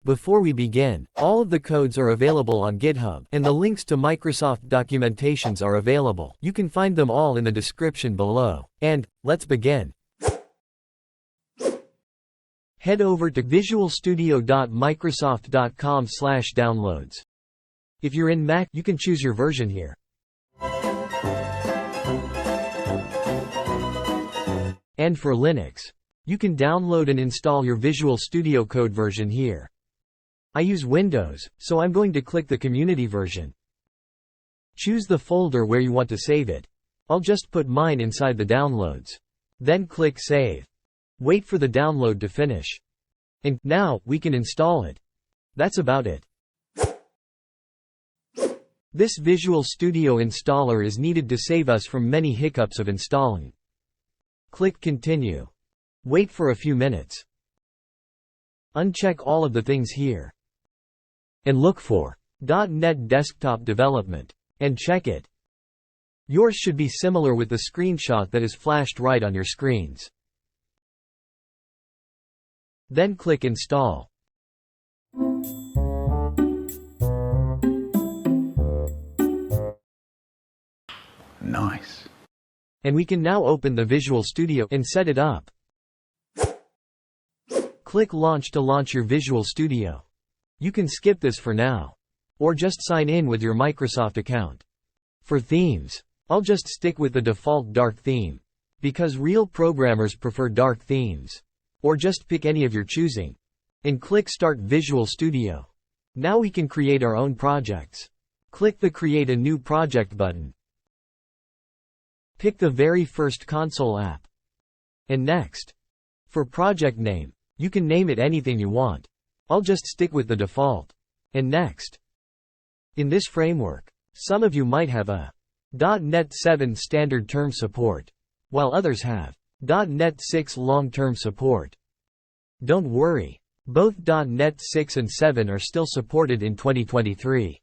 Before we begin, all of the codes are available on GitHub, and the links to Microsoft documentations are available. You can find them all in the description below. And, let's begin. Head over to visualstudio.microsoft.com/downloads. If you're in Mac, you can choose your version here. And for Linux, you can download and install your Visual Studio Code version here. I use Windows, so I'm going to click the community version. Choose the folder where you want to save it. I'll just put mine inside the downloads. Then click Save. Wait for the download to finish. And now, we can install it. That's about it. This Visual Studio installer is needed to save us from many hiccups of installing. Click Continue. Wait for a few minutes. Uncheck all of the things here. And look for .NET Desktop Development. And check it. Yours should be similar with the screenshot that is flashed right on your screens. Then click Install. Nice. And we can now open the Visual Studio and set it up. Click Launch to launch your Visual Studio. You can skip this for now. Or just sign in with your Microsoft account. For themes, I'll just stick with the default dark theme. Because real programmers prefer dark themes. Or just pick any of your choosing. And click Start Visual Studio. Now we can create our own projects. Click the Create a New Project button. Pick the very first console app. And next. For project name, you can name it anything you want. I'll just stick with the default. And next. In this framework, some of you might have a .NET 7 standard term support, while others have .NET 6 long-term support. Don't worry, both .NET 6 and 7 are still supported in 2023.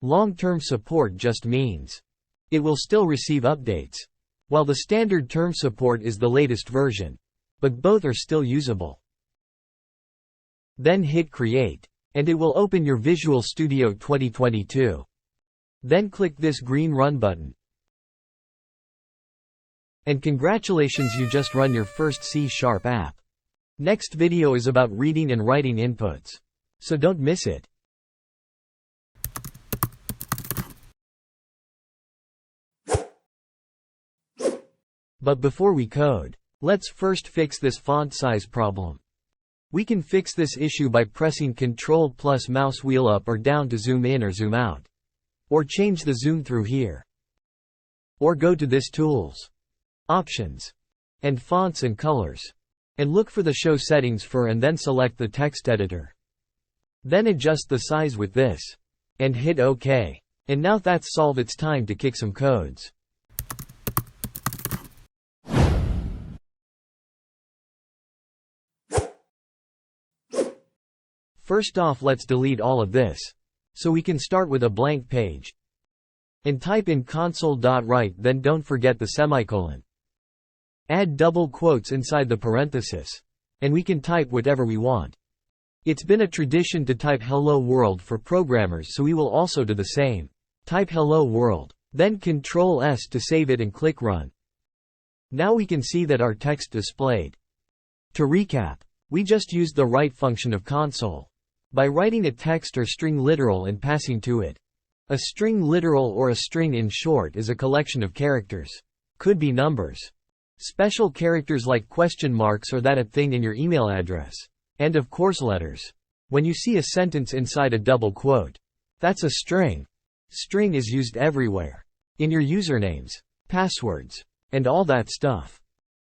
Long-term support just means it will still receive updates, while the standard term support is the latest version, but both are still usable. Then hit Create, and it will open your Visual Studio 2022. Then click this green Run button. And congratulations, you just run your first C# app. Next video is about reading and writing inputs. So don't miss it. But before we code, let's first fix this font size problem. We can fix this issue by pressing Ctrl plus mouse wheel up or down to zoom in or zoom out. Or change the zoom through here. Or go to this Tools, Options, and Fonts and Colors. And look for the Show Settings for and then select the text editor. Then adjust the size with this. And hit OK. And now that's solved. It's time to kick some codes. First off, let's delete all of this. So we can start with a blank page. And type in console.write, then don't forget the semicolon. Add double quotes inside the parenthesis. And we can type whatever we want. It's been a tradition to type Hello World for programmers, so we will also do the same. Type Hello World. Then Ctrl S to save it and click Run. Now we can see that our text displayed. To recap, we just used the write function of console. By writing a text or string literal and passing to it. A string literal, or a string in short, is a collection of characters. Could be numbers. Special characters like question marks, or that thing in your email address. And of course letters. When you see a sentence inside a double quote, that's a string. String is used everywhere. In your usernames, passwords, and all that stuff.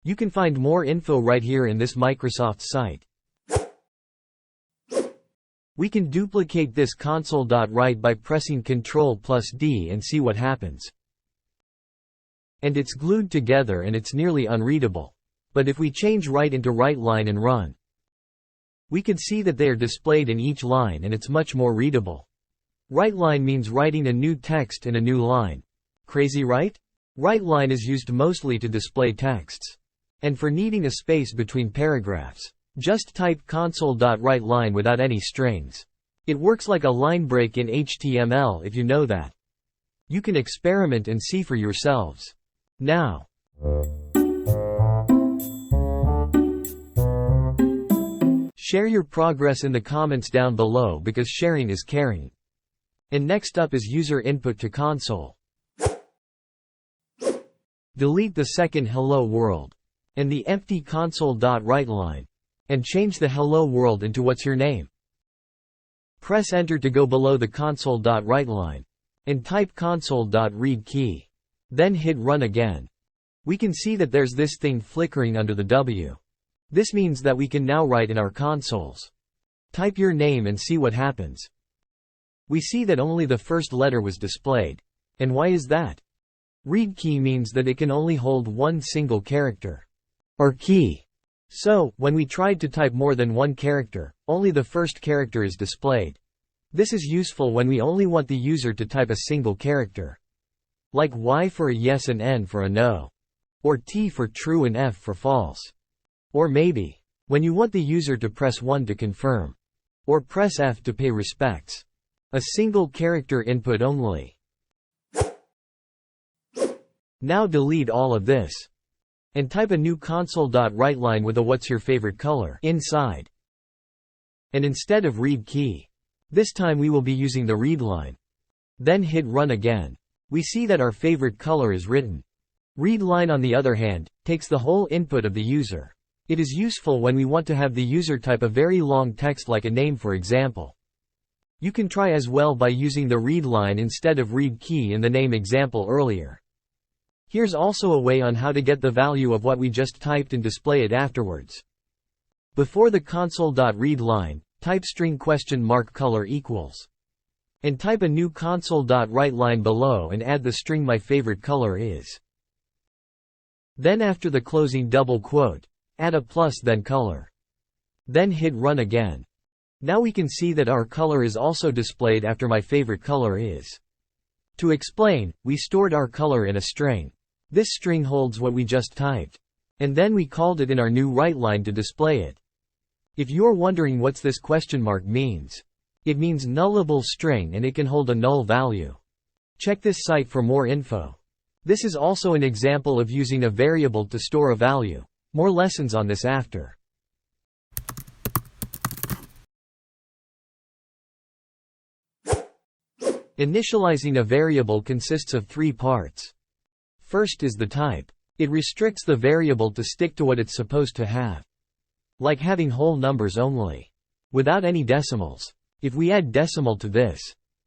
You can find more info right here in this Microsoft site. We can duplicate this console.write by pressing Ctrl plus D and see what happens. And it's glued together and it's nearly unreadable. But if we change write into WriteLine and run, we can see that they are displayed in each line and it's much more readable. WriteLine means writing a new text in a new line. Crazy, right? WriteLine is used mostly to display texts. And for needing a space between paragraphs. Just type console.writeLine without any strings. It works like a line break in HTML if you know that. You can experiment and see for yourselves. Now, share your progress in the comments down below because sharing is caring. And next up is user input to console. Delete the second hello world and the empty console.writeLine and change the hello world into what's your name. Press enter to go below the console.writeLine and type console.read key. Then hit run again. We can see that there's this thing flickering under the W. This means that we can now write in our consoles. Type your name and see what happens. We see that only the first letter was displayed. And why is that? Read key means that it can only hold one single character, or key. So, when we tried to type more than one character, only the first character is displayed. This is useful when we only want the user to type a single character. Like Y for a yes and N for a no. Or T for true and F for false. Or maybe, when you want the user to press 1 to confirm. Or press F to pay respects. A single character input only. Now delete all of this. And type a new console.writeLine with a what's your favorite color inside. And instead of read key, this time we will be using the read line. Then hit run again. We see that our favorite color is written. Read line on the other hand, takes the whole input of the user. It is useful when we want to have the user type a very long text like a name for example. You can try as well by using the read line instead of read key in the name example earlier. Here's also a way on how to get the value of what we just typed and display it afterwards. Before the console.readLine, type string $color equals. And type a new console.writeLine below and add the string my favorite color is. Then after the closing double quote, add a plus then color. Then hit run again. Now we can see that our color is also displayed after my favorite color is. To explain, we stored our color in a string. This string holds what we just typed. And then we called it in our new WriteLine to display it. If you're wondering what's this question mark means, it means nullable string and it can hold a null value. Check this site for more info. This is also an example of using a variable to store a value. More lessons on this after. Initializing a variable consists of 3 parts. First is the type. It restricts the variable to stick to what it's supposed to have. Like having whole numbers only. Without any decimals. If we add decimal to this,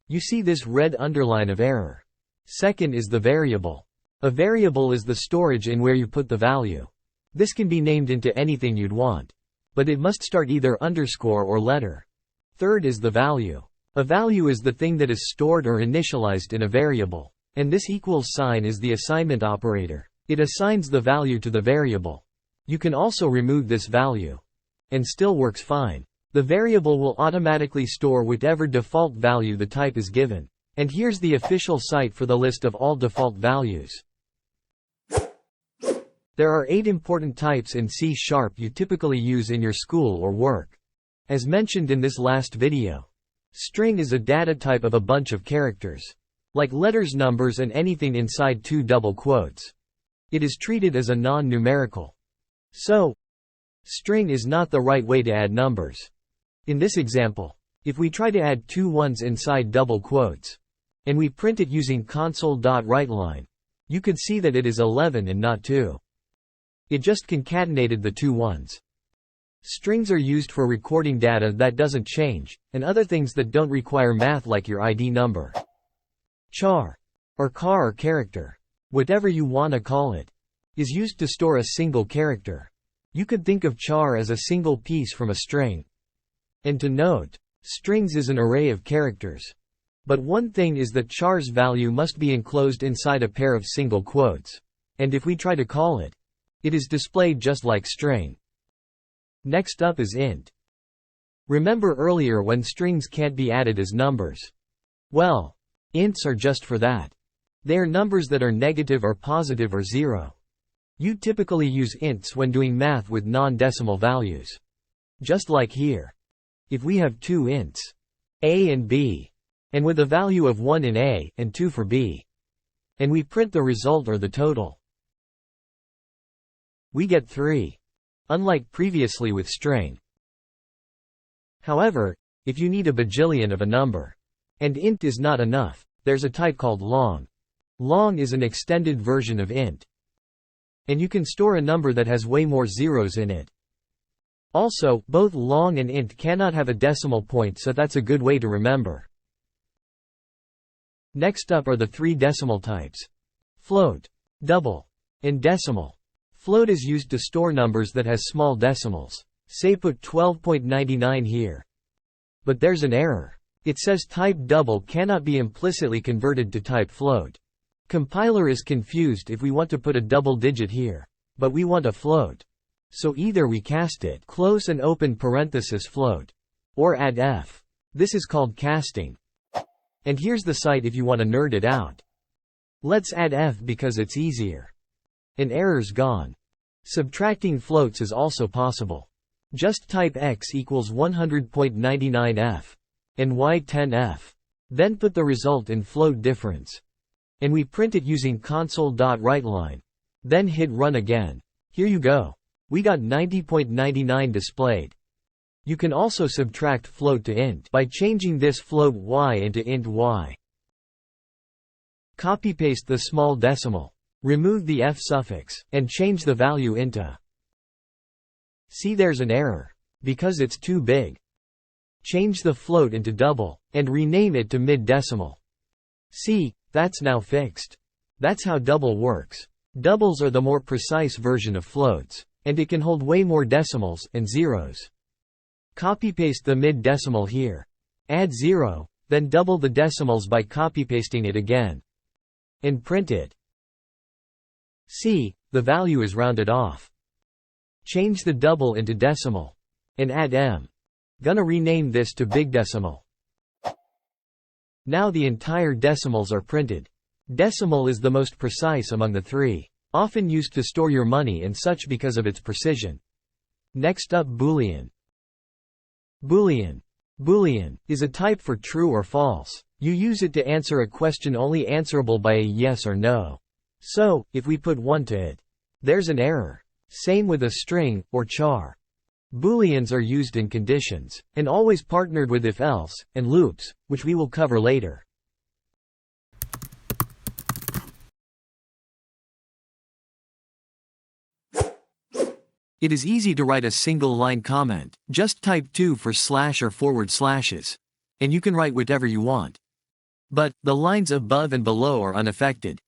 you see this red underline of error. Second is the variable. A variable is the storage in where you put the value. This can be named into anything you'd want. But it must start either underscore or letter. Third is the value. A value is the thing that is stored or initialized in a variable. And this equals sign is the assignment operator. It assigns the value to the variable. You can also remove this value. And still works fine. The variable will automatically store whatever default value the type is given. And here's the official site for the list of all default values. There are 8 important types in C# you typically use in your school or work. As mentioned in this last video, string is a data type of a bunch of characters. Like letters, numbers and anything inside 2 double quotes. It is treated as a non-numerical. So, string is not the right way to add numbers. In this example, if we try to add 2 ones inside double quotes, and we print it using console.writeLine, you could see that it is 11 and not 2. It just concatenated the 2 ones. Strings are used for recording data that doesn't change, and other things that don't require math like your ID number. Char, or char or character, whatever you wanna call it, is used to store a single character. You could think of char as a single piece from a string. And to note, strings is an array of characters. But one thing is that char's value must be enclosed inside a pair of single quotes. And if we try to call it, it is displayed just like string. Next up is int. Remember earlier when strings can't be added as numbers? Well, ints are just for that. They are numbers that are negative or positive or 0. You typically use ints when doing math with non-decimal values. Just like here. If we have two ints, a and b, and with a value of 1 in a, and 2 for b, and we print the result or the total, we get 3. Unlike previously with string. However, if you need a bajillion of a number, and int is not enough, there's a type called long. Long is an extended version of int. And you can store a number that has way more zeros in it. Also, both long and int cannot have a decimal point, so that's a good way to remember. Next up are the 3 decimal types: float, double, and decimal. Float is used to store numbers that has small decimals. Say put 12.99 here. But there's an error. It says type double cannot be implicitly converted to type float. Compiler is confused if we want to put a double digit here. But we want a float. So either we cast it close and open parenthesis float, or add f. This is called casting. And here's the site if you want to nerd it out. Let's add f because it's easier. An error's gone. Subtracting floats is also possible. Just type x equals 100.99f. And y 10f. Then put the result in float difference. And we print it using console.writeLine. Then hit run again. Here you go. We got 90.99 displayed. You can also subtract float to int by changing this float y into int y. Copy-paste the small decimal. Remove the f suffix, and change the value into. See, there's an error. Because it's too big. Change the float into double, and rename it to mid-decimal. See, that's now fixed. That's how double works. Doubles are the more precise version of floats, and it can hold way more decimals and zeros. Copy-paste the mid-decimal here. Add 0, then double the decimals by copy-pasting it again. And print it. See, the value is rounded off. Change the double into decimal. And add m. Gonna rename this to big decimal. Now the entire decimals are printed. Decimal is the most precise among the 3. Often used to store your money and such because of its precision. Next up, Boolean. Boolean. Boolean is a type for true or false. You use it to answer a question only answerable by a yes or no. So, if we put 1 to it, there's an error. Same with a string, or char. Booleans are used in conditions, and always partnered with if-else, and loops, which we will cover later. It is easy to write a single-line comment. Just type 2 for slash or forward slashes. And you can write whatever you want. But, the lines above and below are unaffected.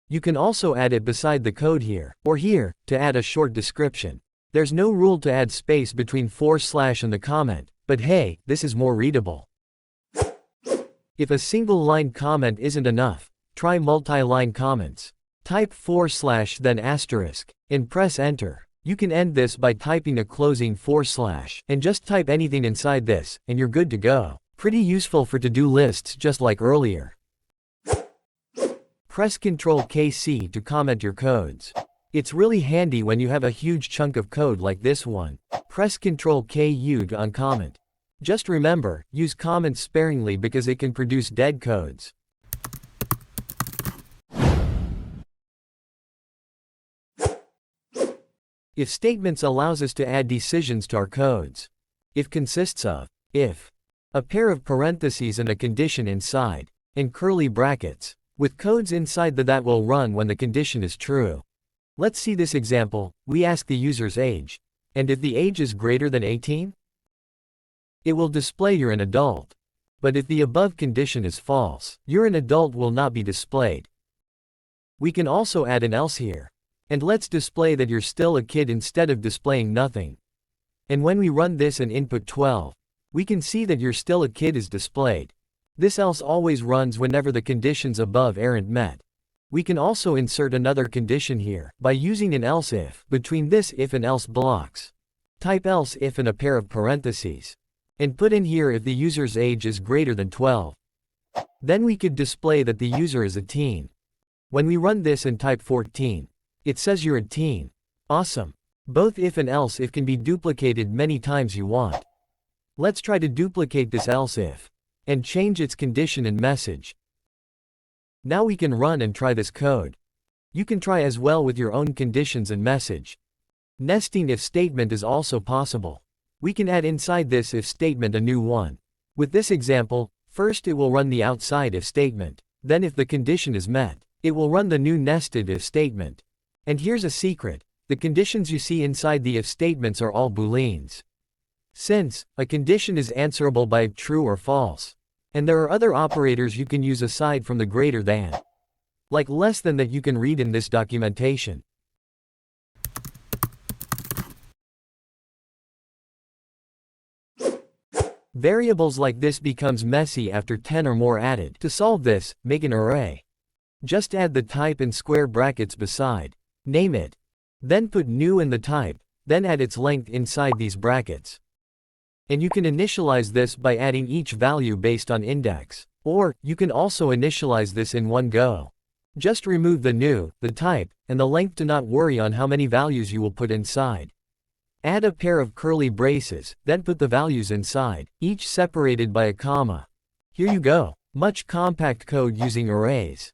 You can also add it beside the code here, or here, to add a short description. There's no rule to add space between / and the comment, but hey, this is more readable. If a single-line comment isn't enough, try multi-line comments. Type / then asterisk, and press enter. You can end this by typing a closing / and just type anything inside this, and you're good to go. Pretty useful for to-do lists just like earlier. Press Ctrl+K+C to comment your codes. It's really handy when you have a huge chunk of code like this one. Press Ctrl+K+U to uncomment. Just remember, use comments sparingly because it can produce dead codes. If statements allows us to add decisions to our codes. If consists of if, a pair of parentheses and a condition inside, and curly brackets, with codes inside that will run when the condition is true. Let's see this example. We ask the user's age. And if the age is greater than 18, it will display you're an adult. But if the above condition is false, you're an adult will not be displayed. We can also add an else here. And let's display that you're still a kid instead of displaying nothing. And when we run this and input 12, we can see that you're still a kid is displayed. This else always runs whenever the conditions above aren't met. We can also insert another condition here, by using an else if, between this if and else blocks. Type else if in a pair of parentheses. And put in here if the user's age is greater than 12. Then we could display that the user is a teen. When we run this and type 14, it says you're a teen. Awesome. Both if and else if can be duplicated many times you want. Let's try to duplicate this else if, and change its condition and message. Now we can run and try this code. You can try as well with your own conditions and message. Nesting if statement is also possible. We can add inside this if statement a new one. With this example, first it will run the outside if statement. Then if the condition is met, it will run the new nested if statement. And here's a secret. The conditions you see inside the if statements are all booleans. Since a condition is answerable by true or false. And there are other operators you can use aside from the greater than. Like less than that you can read in this documentation. Variables like this becomes messy after 10 or more added. To solve this, make an array. Just add the type and square brackets beside. Name it. Then put new in the type, then add its length inside these brackets. And you can initialize this by adding each value based on index. Or, you can also initialize this in one go. Just remove the new, the type, and the length to not worry on how many values you will put inside. Add a pair of curly braces, then put the values inside, each separated by a comma. Here you go. Much compact code using arrays.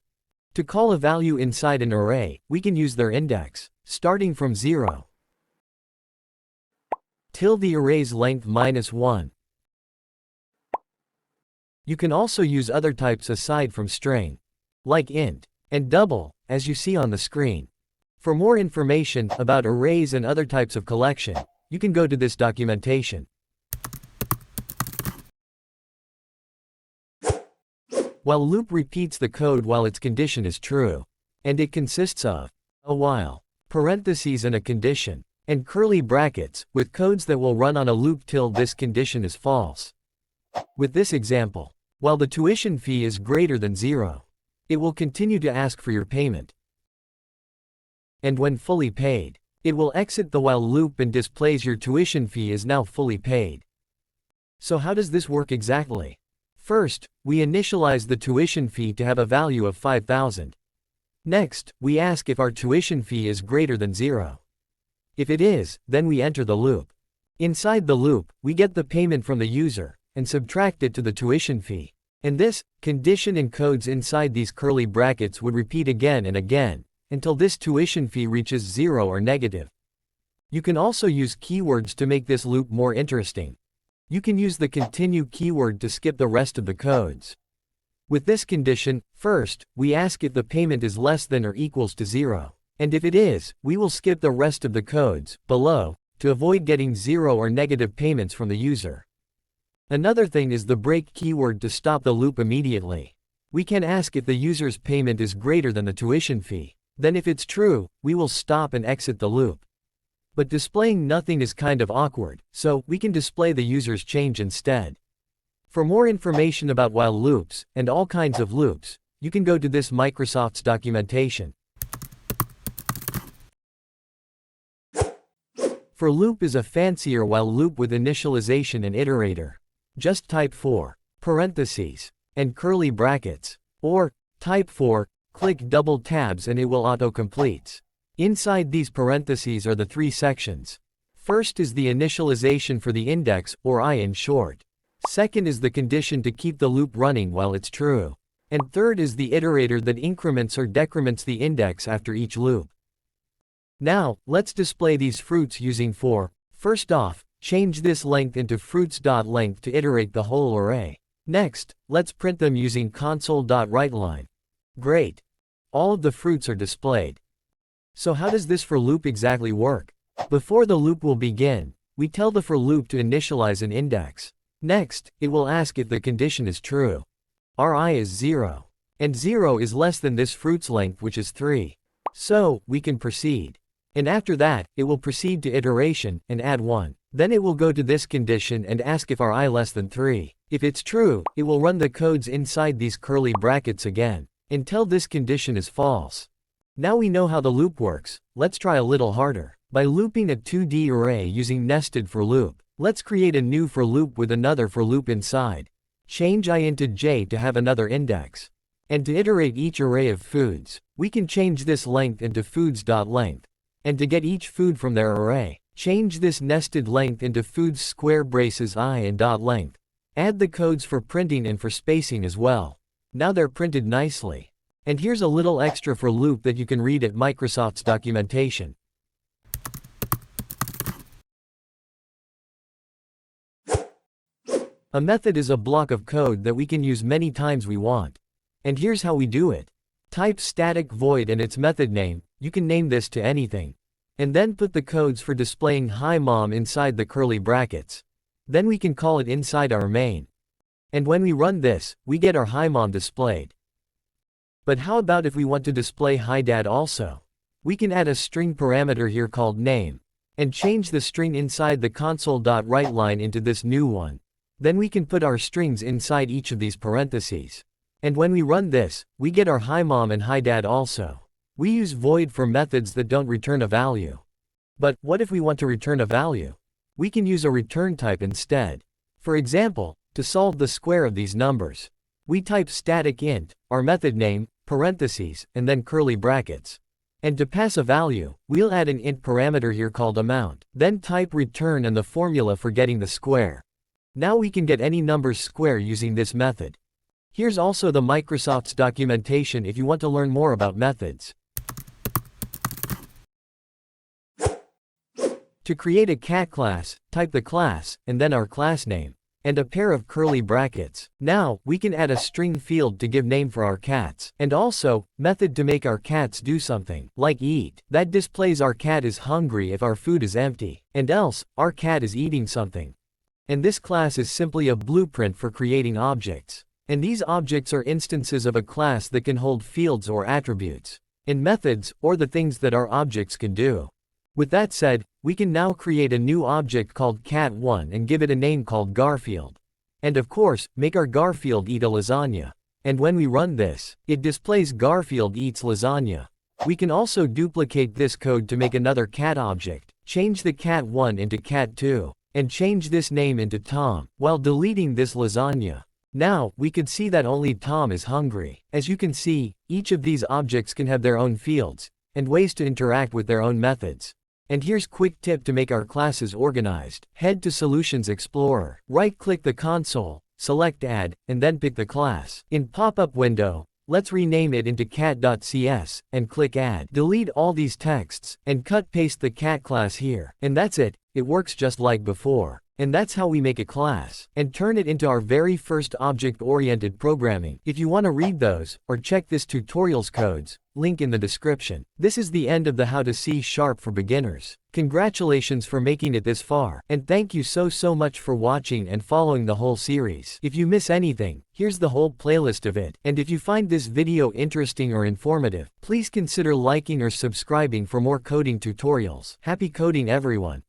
To call a value inside an array, we can use their index, starting from 0 till the array's length -1. You can also use other types aside from string, like int and double, as you see on the screen. For more information about arrays and other types of collection, you can go to this documentation. While loop repeats the code while its condition is true. And it consists of a while, parentheses and a condition, and curly brackets, with codes that will run on a loop till this condition is false. With this example, while the tuition fee is greater than 0, it will continue to ask for your payment. And when fully paid, it will exit the while loop and displays your tuition fee is now fully paid. So how does this work exactly? First, we initialize the tuition fee to have a value of 5,000. Next, we ask if our tuition fee is greater than 0. If it is, then we enter the loop. Inside the loop, we get the payment from the user, and subtract it to the tuition fee. And this condition and codes inside these curly brackets would repeat again and again, until this tuition fee reaches 0 or negative. You can also use keywords to make this loop more interesting. You can use the continue keyword to skip the rest of the codes. With this condition, first, we ask if the payment is less than or equals to 0. And if it is, we will skip the rest of the codes below to avoid getting 0 or negative payments from the user. Another thing is the break keyword to stop the loop immediately. We can ask if the user's payment is greater than the tuition fee. Then if it's true, we will stop and exit the loop. But displaying nothing is kind of awkward, so we can display the user's change instead. For more information about while loops, and all kinds of loops, you can go to this Microsoft's documentation. For loop is a fancier while loop with initialization and iterator. Just type for parentheses and curly brackets, or type for, click double tabs and it will auto-completes. Inside these parentheses are the three sections. First is the initialization for the index, or I in short. Second is the condition to keep the loop running while it's true. And third is the iterator that increments or decrements the index after each loop. Now, let's display these fruits using for. First off, change this length into fruits.length to iterate the whole array. Next, let's print them using console.writeLine. Great. All of the fruits are displayed. So how does this for loop exactly work? Before the loop will begin, we tell the for loop to initialize an index. Next, it will ask if the condition is true. Our I is 0. And 0 is less than this fruit's length, which is 3. So, we can proceed. And after that, it will proceed to iteration, and add 1. Then it will go to this condition and ask if our I less than 3. If it's true, it will run the codes inside these curly brackets again, until this condition is false. Now we know how the loop works, let's try a little harder. By looping a 2D array using nested for loop, let's create a new for loop with another for loop inside. Change I into j to have another index. And to iterate each array of foods, we can change this length into foods.length. and to get each food from their array. Change this nested length into foods square braces I and dot length. Add the codes for printing and for spacing as well. Now they're printed nicely. And here's a little extra for loop that you can read at Microsoft's documentation. A method is a block of code that we can use many times we want. And here's how we do it. Type static void and its method name, you can name this to anything. And then put the codes for displaying hi mom inside the curly brackets. Then we can call it inside our main. And when we run this, we get our hi mom displayed. But how about if we want to display hi dad also? We can add a string parameter here called name. And change the string inside the console.write line into this new one. Then we can put our strings inside each of these parentheses. And when we run this, we get our hi mom and hi dad also. We use void for methods that don't return a value. But what if we want to return a value? We can use a return type instead. For example, to solve the square of these numbers, we type static int, our method name, parentheses, and then curly brackets. And to pass a value, we'll add an int parameter here called amount. Then type return and the formula for getting the square. Now we can get any number's square using this method. Here's also the Microsoft's documentation if you want to learn more about methods. To create a cat class, type the class, and then our class name, and a pair of curly brackets. Now, we can add a string field to give name for our cats, and also, method to make our cats do something, like eat. That displays our cat is hungry if our food is empty, and else, our cat is eating something. And this class is simply a blueprint for creating objects. And these objects are instances of a class that can hold fields or attributes, and methods, or the things that our objects can do. With that said, we can now create a new object called cat1 and give it a name called Garfield. And of course, make our Garfield eat a lasagna. And when we run this, it displays Garfield eats lasagna. We can also duplicate this code to make another cat object, change the cat1 into cat2. And change this name into Tom, while deleting this lasagna. Now, we could see that only Tom is hungry. As you can see, each of these objects can have their own fields, and ways to interact with their own methods. And here's quick tip to make our classes organized. Head to Solutions Explorer, right-click the console, select Add, and then pick the class. In pop-up window, let's rename it into cat.cs, and click Add. Delete all these texts, and cut-paste the cat class here. And that's it. It works just like before. And that's how we make a class, and turn it into our very first object-oriented programming. If you want to read those, or check this tutorial's codes, link in the description. This is the end of the How to C# for Beginners. Congratulations for making it this far, and thank you so much for watching and following the whole series. If you miss anything, here's the whole playlist of it. And if you find this video interesting or informative, please consider liking or subscribing for more coding tutorials. Happy coding everyone!